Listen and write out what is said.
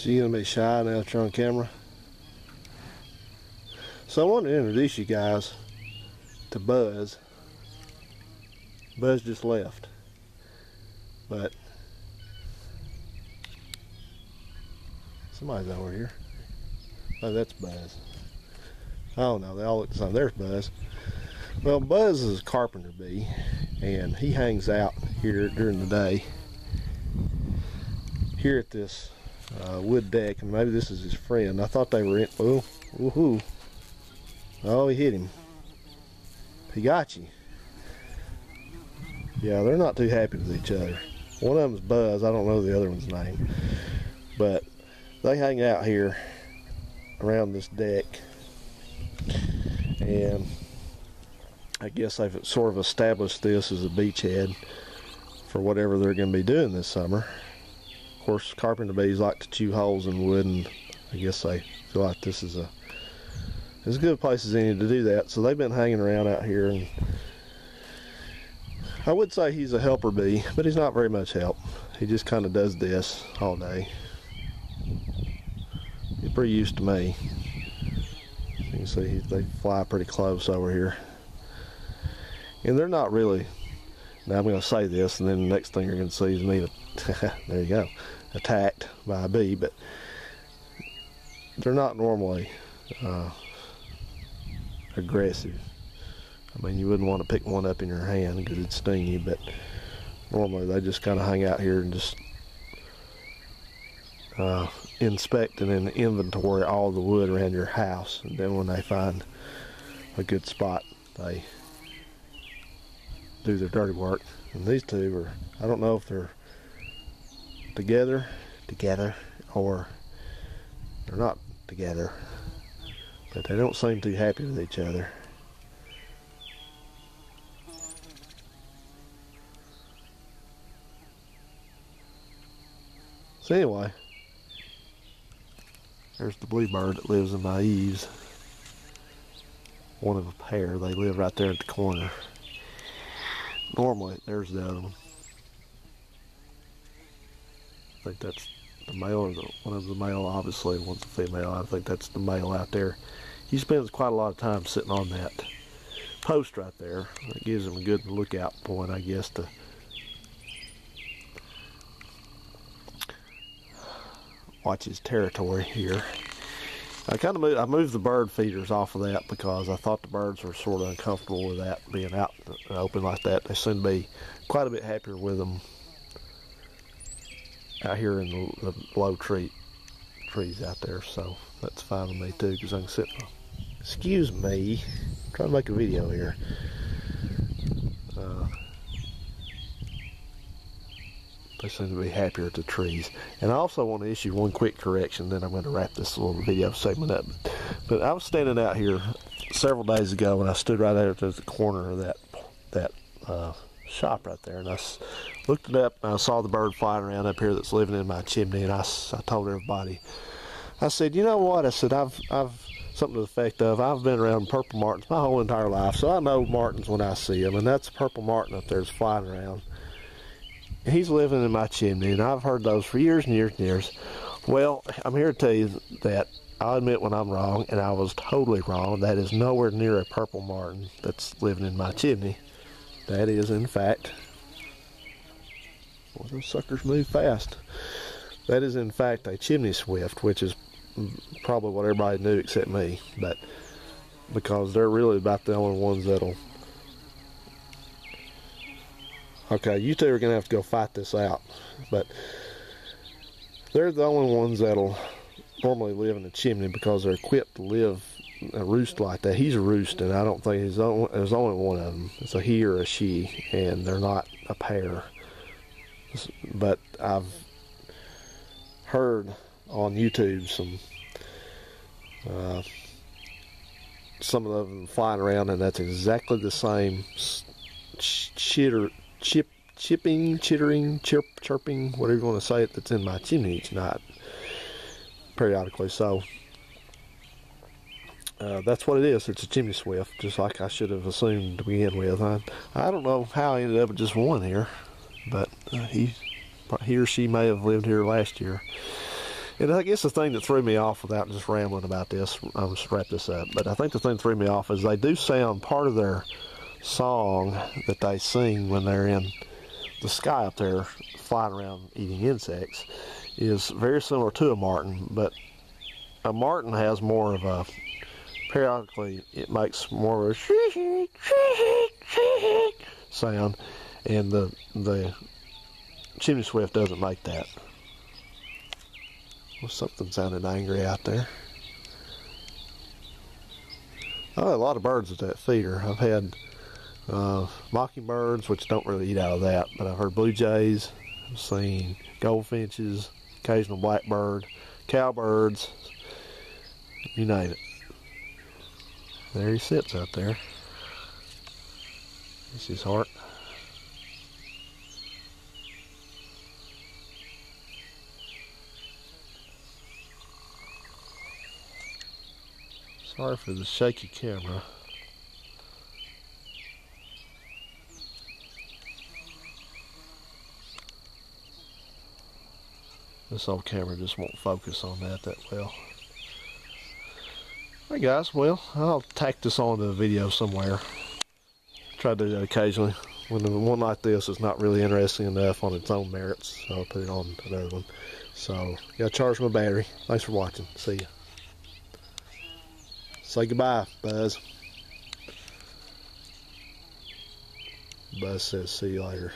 She gonna be shy now that you're on camera. So I wanted to introduce you guys to Buzz. Buzz just left, but somebody's over here. Oh, that's Buzz. Oh no, they all look the same. There's Buzz. Well, Buzz is a carpenter bee, and he hangs out here during the day here at this wood deck, and maybe this is his friend. I thought they were in. Oh, woohoo! Oh, he hit him. He got you. Yeah, they're not too happy with each other. One of them's Buzz. I don't know the other one's name, but they hang out here around this deck, and I guess they've sort of established this as a beachhead for whatever they're going to be doing this summer. Of course, carpenter bees like to chew holes in wood, and I guess they feel like this is as good a place as any to do that. So they've been hanging around out here, and I would say he's a helper bee, but he's not very much help. He just kind of does this all day. He's pretty used to me. You can see they fly pretty close over here. And they're not really, now I'm going to say this, and then the next thing you're going to see is me, there you go, attacked by a bee, but they're not normally aggressive. I mean, you wouldn't want to pick one up in your hand because it'd sting you, but normally they just kind of hang out here and just inspect and then inventory all the wood around your house, and then when they find a good spot, they do their dirty work. And these two are, I don't know if they're together or they're not together, but they don't seem too happy with each other. So anyway, there's the bluebird that lives in my eaves. One of a pair. They live right there at the corner. Normally, there's the other one. I think that's the male, or one of the male. Obviously, one's a female. I think that's the male out there. He spends quite a lot of time sitting on that post right there. It gives him a good lookout point, I guess, to watch his territory here. I moved the bird feeders off of that because I thought the birds were sort of uncomfortable with that being out in the open like that. They seem to be quite a bit happier with them out here in the low trees out there, so that's fine with me too, because I can sit. Excuse me, I'm trying to make a video here. They seem to be happier at the trees. And I also want to issue one quick correction, then I'm going to wrap this little video segment up. But I was standing out here several days ago, and I stood right there at the corner of that shop right there, and I looked it up, and I saw the bird flying around up here that's living in my chimney, and I told everybody, I said, you know what? I said, I've something to the effect of, I've been around purple martins my whole entire life, so I know martins when I see them, and that's a purple martin up there that's flying around. He's living in my chimney, and I've heard those for years and years and years. Well, I'm here to tell you that I'll admit when I'm wrong, and I was totally wrong. That is nowhere near a purple martin that's living in my chimney. That is, in fact, well, those suckers move fast. That is, in fact, a chimney swift, which is probably what everybody knew except me, but because they're really about the only ones that'll. Okay, you two are going to have to go fight this out, but they're the only ones that'll normally live in a chimney because they're equipped to live a roost like that. He's a roost, and I don't think there's only one of them. It's a he or a she, and they're not a pair. But I've heard on YouTube some of them flying around, and that's exactly the same chirping, whatever you want to say it, that's in my chimney each night, periodically. So that's what it is. It's a chimney swift, just like I should have assumed to begin with. I don't know how I ended up with just one here, but he or she may have lived here last year. And I guess the thing that threw me off, without just rambling about this, I'll just wrap this up, but I think the thing that threw me off is they do sound, part of their song that they sing when they're in the sky up there flying around eating insects is very similar to a martin, but a martin has more of a, periodically it makes more of a sound, and the chimney swift doesn't make that. Well, something sounded angry out there. I had a lot of birds at that feeder. I've had mockingbirds, which don't really eat out of that, but I've heard blue jays, I've seen goldfinches, occasional blackbird, cowbirds, you name it. There he sits out there. This is his heart. Sorry for the shaky camera. This old camera just won't focus on that well. Alright guys, well, I'll tack this on to a video somewhere. Try to do that occasionally. When the one like this is not really interesting enough on its own merits, so I'll put it on another one. So, gotta charge my battery. Thanks for watching. See ya. Say goodbye, Buzz. Buzz says see you later.